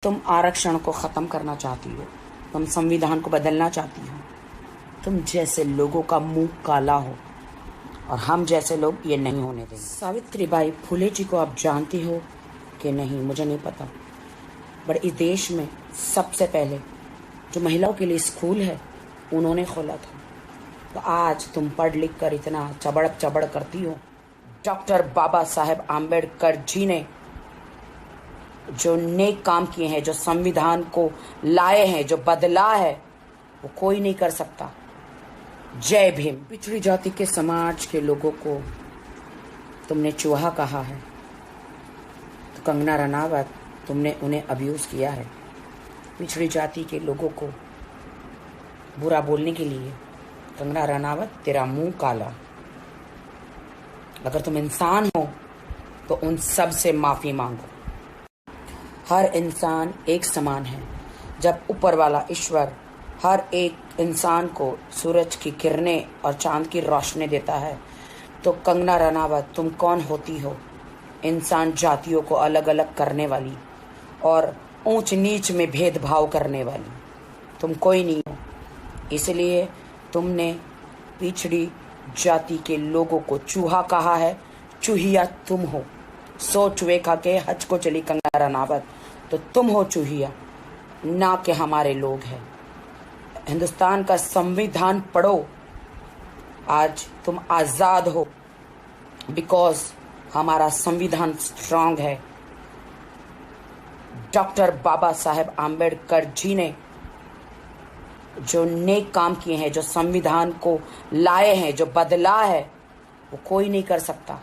तुम आरक्षण को खत्म करना चाहती हो, तुम संविधान को बदलना चाहती हो, तुम जैसे लोगों का मुंह काला हो और हम जैसे लोग ये नहीं होने देंगे। सावित्रीबाई फुले जी को आप जानती हो कि नहीं, मुझे नहीं पता, बट इस देश में सबसे पहले जो महिलाओं के लिए स्कूल है उन्होंने खोला था। तो आज तुम पढ़ लिख कर इतना चबड़ चबड़ करती हो। डॉक्टर बाबा साहेब आम्बेडकर जी ने जो नेक काम किए हैं, जो संविधान को लाए हैं, जो बदला है, वो कोई नहीं कर सकता। जय भीम। पिछड़ी जाति के समाज के लोगों को तुमने चूहा कहा है, तो कंगना रनावत तुमने उन्हें अब्यूज किया है। पिछड़ी जाति के लोगों को बुरा बोलने के लिए कंगना रनावत तेरा मुंह काला। अगर तुम इंसान हो तो उन सब से माफी मांगो। हर इंसान एक समान है। जब ऊपर वाला ईश्वर हर एक इंसान को सूरज की किरणें और चांद की रोशनी देता है, तो कंगना रनावत तुम कौन होती हो? इंसान जातियों को अलग अलग करने वाली और ऊंच नीच में भेदभाव करने वाली तुम कोई नहीं हो। इसलिए तुमने पिछड़ी जाति के लोगों को चूहा कहा है। चूहिया तुम हो। सो चूहे खा के हज को चली कंगना रनावत, तो तुम हो चूहिया, ना कि हमारे लोग हैं। हिंदुस्तान का संविधान पढ़ो। आज तुम आजाद हो बिकॉज हमारा संविधान स्ट्रांग है। डॉक्टर बाबा साहेब आम्बेडकर जी ने जो नेक काम किए हैं, जो संविधान को लाए हैं, जो बदला है, वो कोई नहीं कर सकता।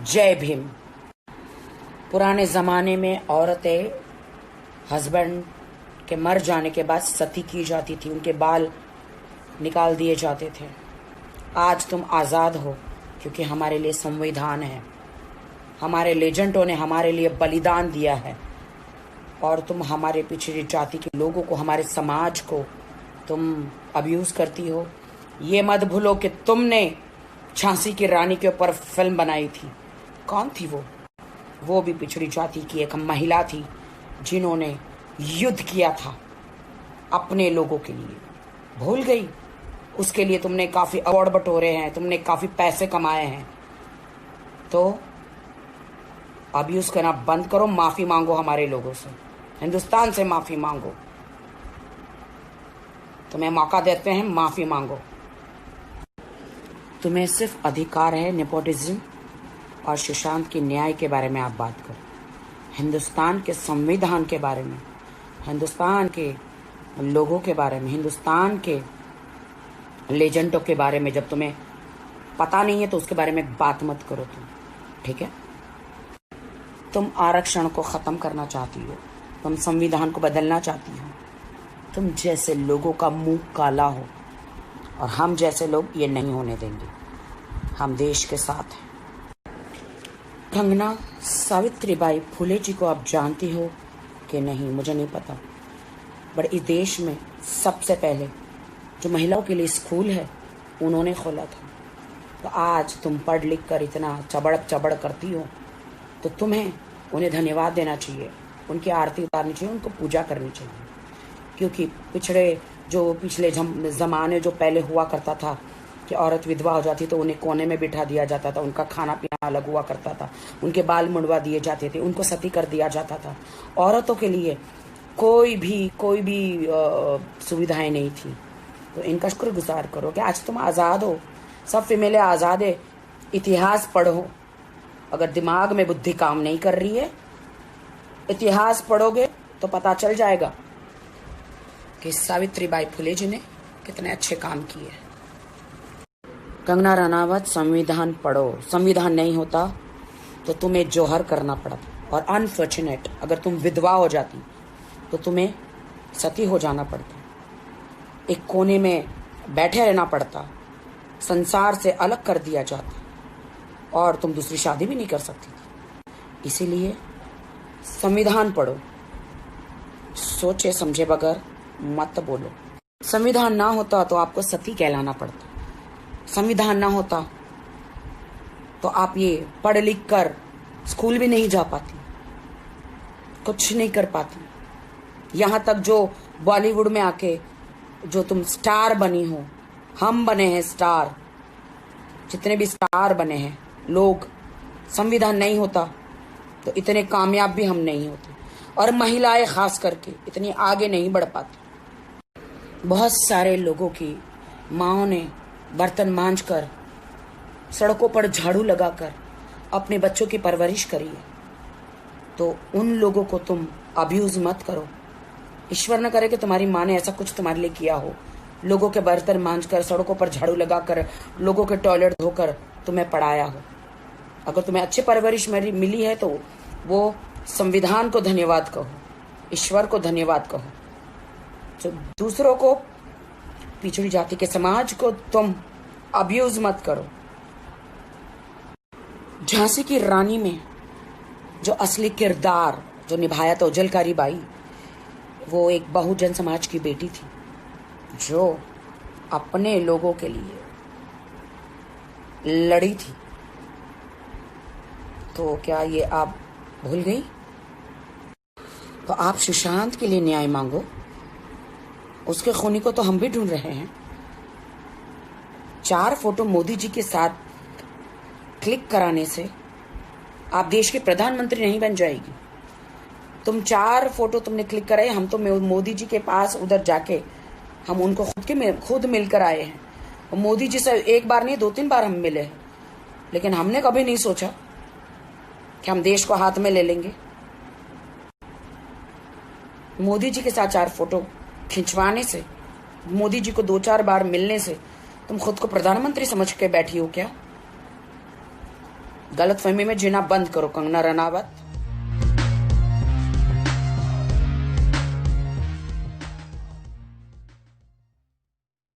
जय भीम। पुराने ज़माने में औरतें हस्बैंड के मर जाने के बाद सती की जाती थी, उनके बाल निकाल दिए जाते थे। आज तुम आज़ाद हो क्योंकि हमारे लिए संविधान है, हमारे लेजेंडों ने हमारे लिए बलिदान दिया है, और तुम हमारे पिछड़ी जाति के लोगों को, हमारे समाज को तुम अब्यूज़ करती हो। ये मत भूलो कि तुमने झांसी की रानी के ऊपर फिल्म बनाई थी। कौन थी वो? वो भी पिछड़ी जाति की एक महिला थी जिन्होंने युद्ध किया था अपने लोगों के लिए। भूल गई? उसके लिए तुमने काफ़ी अवार्ड बटोरे हैं, तुमने काफ़ी पैसे कमाए हैं। तो अब्यूज़ करना बंद करो, माफ़ी मांगो हमारे लोगों से, हिंदुस्तान से माफ़ी मांगो। तुम्हें मौका देते हैं, माफ़ी मांगो। तुम्हें सिर्फ अधिकार है नेपोटिज्म और सुशांत के न्याय के बारे में आप बात करो। हिंदुस्तान के संविधान के बारे में, हिंदुस्तान के लोगों के बारे में, हिंदुस्तान के लेजेंडों के बारे में जब तुम्हें पता नहीं है तो उसके बारे में बात मत करो तुम, ठीक है? तुम आरक्षण को ख़त्म करना चाहती हो, तुम संविधान को बदलना चाहती हो, तुम जैसे लोगों का मुंह काला हो और हम जैसे लोग ये नहीं होने देंगे। हम देश के साथ हैं। कंगना सावित्रीबाई फुले जी को आप जानती हो कि नहीं, मुझे नहीं पता, बट इस देश में सबसे पहले जो महिलाओं के लिए स्कूल है उन्होंने खोला था। तो आज तुम पढ़ लिख कर इतना चबड़ चबड़ करती हो, तो तुम्हें उन्हें धन्यवाद देना चाहिए, उनकी आरती उतारनी चाहिए, उनको पूजा करनी चाहिए। क्योंकि पिछले ज़माने जो पहले हुआ करता था कि औरत विधवा हो जाती तो उन्हें कोने में बिठा दिया जाता था, उनका खाना पीना अलग हुआ करता था, उनके बाल मुंडवा दिए जाते थे, उनको सती कर दिया जाता था। औरतों के लिए कोई भी सुविधाएं नहीं थी। तो इनका शुक्रगुजार करो कि आज तुम आज़ाद हो। सब फीमेलें आज़ाद है। इतिहास पढ़ो। अगर दिमाग में बुद्धि काम नहीं कर रही है, इतिहास पढ़ोगे तो पता चल जाएगा कि सावित्रीबाई फुले जी ने कितने अच्छे काम किए। कंगना रनावत, संविधान पढ़ो। संविधान नहीं होता तो तुम्हें जौहर करना पड़ता, और अनफॉर्चुनेट अगर तुम विधवा हो जाती तो तुम्हें सती हो जाना पड़ता, एक कोने में बैठे रहना पड़ता, संसार से अलग कर दिया जाता, और तुम दूसरी शादी भी नहीं कर सकती थी। इसीलिए संविधान पढ़ो, सोचे समझे बगैर मत बोलो। संविधान ना होता तो आपको सती कहलाना पड़ता। संविधान ना होता तो आप ये पढ़ लिख कर स्कूल भी नहीं जा पाती, कुछ नहीं कर पाती। यहाँ तक जो बॉलीवुड में आके जो तुम स्टार बनी हो, हम बने हैं स्टार, जितने भी स्टार बने हैं लोग, संविधान नहीं होता तो इतने कामयाब भी हम नहीं होते, और महिलाएं खास करके इतनी आगे नहीं बढ़ पाती। बहुत सारे लोगों की माँओं ने बर्तन मांजकर, सड़कों पर झाड़ू लगाकर अपने बच्चों की परवरिश करी है, तो उन लोगों को तुम अब्यूज मत करो। ईश्वर न करे कि तुम्हारी माँ ने ऐसा कुछ तुम्हारे लिए किया हो, लोगों के बर्तन मांजकर, सड़कों पर झाड़ू लगाकर, लोगों के टॉयलेट धोकर तुम्हें पढ़ाया हो। अगर तुम्हें अच्छी परवरिश मिली है तो वो संविधान को धन्यवाद कहो, ईश्वर को धन्यवाद कहो। तो दूसरों को, पिछड़ी जाति के समाज को तुम अब्यूज मत करो। झांसी की रानी में जो असली किरदार जो निभाया था झलकारी बाई, वो एक बहुजन समाज की बेटी थी जो अपने लोगों के लिए लड़ी थी। तो क्या ये आप भूल गई? तो आप सुशांत के लिए न्याय मांगो, उसके खूनी को तो हम भी ढूंढ रहे हैं। 4 फोटो मोदी जी के साथ क्लिक कराने से आप देश के प्रधानमंत्री नहीं बन जाएगी। तुम 4 फोटो तुमने क्लिक कराए, हम तो मोदी जी के पास उधर जाके हम उनको खुद मिलकर आए हैं। और मोदी जी से एक बार नहीं 2-3 बार हम मिले हैं, लेकिन हमने कभी नहीं सोचा कि हम देश को हाथ में ले लेंगे। मोदी जी के साथ 4 फोटो खिंचवाने से, मोदी जी को 2-4 बार मिलने से तुम खुद को प्रधानमंत्री समझ के बैठी हो क्या? गलतफहमी में जीना बंद करो कंगना रनावत।